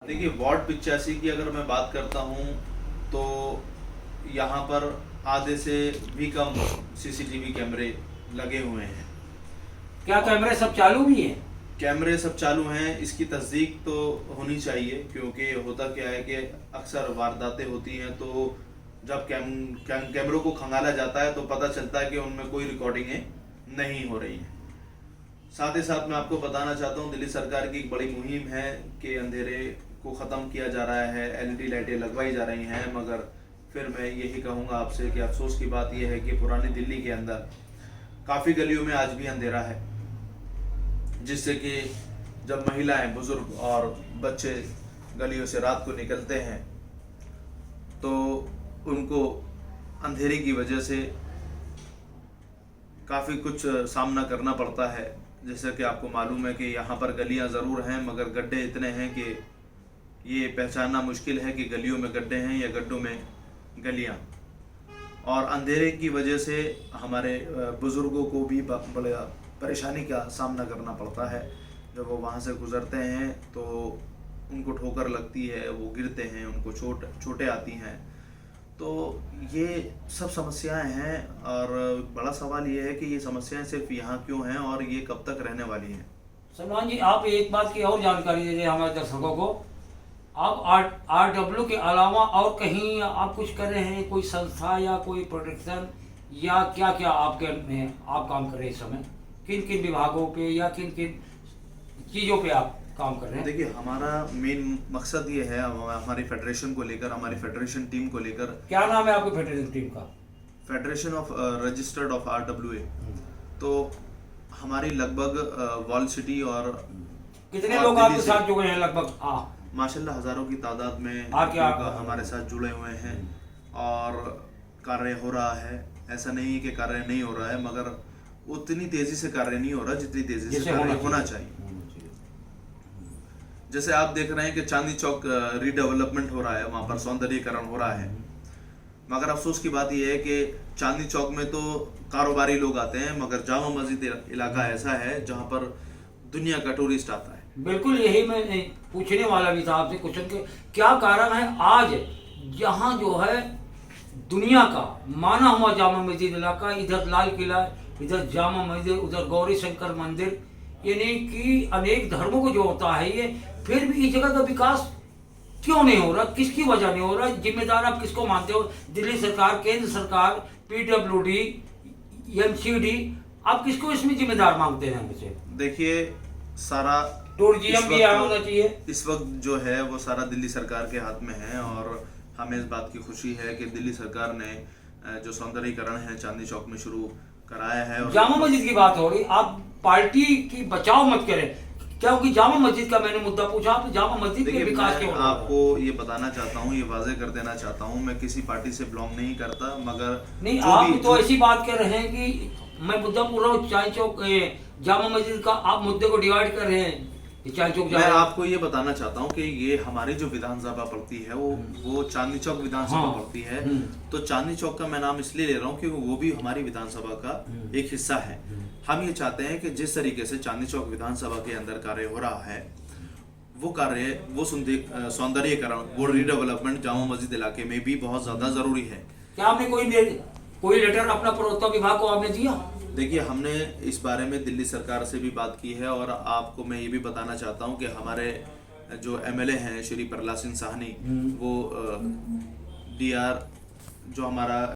देखिए वार्ड 85 की अगर मैं बात करता हूँ तो यहाँ पर आधे से भी कम सीसीटीवी कैमरे लगे हुए हैं। क्या कैमरे सब चालू भी हैं? कैमरे सब चालू हैं, इसकी तस्दीक तो होनी चाहिए, क्योंकि होता क्या है कि अक्सर वारदातें होती हैं तो जब कैमरों को खंगाला जाता है तो पता चलता है कि उनमें कोई रिकॉर्डिंगें नहीं हो रही हैं। साथ ही साथ मैं आपको बताना चाहता हूँ दिल्ली सरकार की एक बड़ी मुहिम है कि अंधेरे को ख़त्म किया जा रहा है, एलईडी लाइटें लगवाई जा रही हैं, मगर फिर मैं यही कहूँगा आपसे कि अफसोस की बात यह है कि पुरानी दिल्ली के अंदर काफ़ी गलियों में आज भी अंधेरा है, जिससे कि जब महिलाएं, बुजुर्ग और बच्चे गलियों से रात को निकलते हैं तो उनको अंधेरे की वजह से काफ़ी कुछ सामना करना पड़ता है। जैसे कि आपको मालूम है कि यहाँ पर गलियाँ ज़रूर हैं मगर गड्ढे इतने हैं कि ये पहचानना मुश्किल है कि गलियों में गड्ढे हैं या गड्ढों में गलियाँ। और अंधेरे की वजह से हमारे बुज़ुर्गों को भी बड़ा परेशानी का सामना करना पड़ता है। जब वो वहाँ से गुज़रते हैं तो उनको ठोकर लगती है, वो गिरते हैं, उनको चोटें आती हैं। तो ये सब समस्याएं हैं और बड़ा सवाल ये है कि ये समस्याएं सिर्फ यहाँ क्यों हैं और ये कब तक रहने वाली हैं। सलमान जी, आप एक बात की और जानकारी दीजिए हमारे दर्शकों को। आप आरडब्ल्यू के अलावा और कहीं आप कुछ कर रहे हैं, कोई संस्था या कोई प्रोटेक्शन या क्या क्या आपके में आप काम कर रहे हैं इस समय? किन किन विभागों पे या किन किन चीज़ों पे आप काम कर रहे हैं? देखिए हमारा मेन मकसद ये है, हमारी फेडरेशन को लेकर, हमारी फेडरेशन टीम को लेकर। क्या नाम है आपकी फेडरेशन टीम का? Federation of registered of RWA। तो हमारी लगभग वॉल सिटी और कितने लोग आपके साथ जुड़े हैं लगभग? माशाल्लाह हज़ारों की तादाद में क्या हमारे साथ जुड़े हुए हैं और कार्य हो रहा है। ऐसा नहीं है कि कार्य नहीं हो रहा है, मगर उतनी तेज़ी से कार्य नहीं हो रहा जितनी तेज़ी से कार्य होना चाहिए। जैसे आप देख रहे हैं कि चांदनी चौक रीडेवलपमेंट हो रहा है, वहाँ पर सौंदर्यीकरण हो रहा है, मगर अफसोस की बात यह है कि चांदनी चौक में तो कारोबारी लोग आते हैं मगर जामा मस्जिद इलाका ऐसा है जहाँ पर दुनिया का टूरिस्ट आता है। बिल्कुल यही मैं पूछने वाला भी था आपसे क्वेश्चन के क्या कारण है आज यहाँ जो है दुनिया का माना हुआ जामा मस्जिद इलाका, इधर लाल किला, इधर जामा मस्जिद, उधर गौरी शंकर मंदिर, यानी कि अनेक धर्मों को जो होता है ये, फिर भी इस जगह का विकास क्यों नहीं हो रहा? किसकी वजह नहीं हो रहा? जिम्मेदार आप किसको मानते हो? दिल्ली सरकार, केंद्र सरकार, PWD, MCD, आप किसको इसमें जिम्मेदार मांगते हैं मुझे? देखिए सारा टूरिज्म भी यहाँ होना चाहिए। इस वक्त जो है वो सारा दिल्ली सरकार के हाथ में है और हमें इस बात की खुशी है कि दिल्ली सरकार ने जो सौंदर्यीकरण है चांदनी चौक में शुरू कराया है। और जामा मस्जिद की बात हो रही, आप पार्टी की बचाव मत करें, क्योंकि जामा मस्जिद का मैंने मुद्दा पूछा तो जामा मस्जिद के विकास के आपको ये बताना चाहता हूँ, ये वाजे कर देना चाहता हूँ, मैं किसी पार्टी से बिलोंग नहीं करता, मगर नहीं आप तो ऐसी बात कर रहे हैं कि मैं मुद्दा पूछ रहा हूँ चाय चौक जामा मस्जिद का, आप मुद्दे को डिवाइड कर रहे हैं कि चाय चौक। मैं आपको ये बताना चाहता हूँ कि ये हमारी जो विधानसभा पड़ती है वो चांदनी चौक विधानसभा पड़ती है। तो चांदनी चौक का मैं नाम इसलिए ले रहा हूँ क्योंकि वो भी हमारी विधानसभा का एक हिस्सा है। हम ये चाहते हैं कि जिस तरीके से चांदनी चौक विधानसभा के अंदर कार्य हो रहा है वो कार्य, वो सौंदर्यीकरण, वो रीडेवलपमेंट जामा मस्जिद इलाके में भी बहुत ज्यादा जरूरी है। क्या आपने कोई लेटर अपना प्रवक्ता विभाग को आपने दिया? देखिए हमने इस बारे में दिल्ली सरकार से भी बात की है और आपको मैं ये भी बताना चाहता हूँ कि हमारे जो MLA हैं श्री प्रहलाद सिंह साहनी, वो DR जो हमारा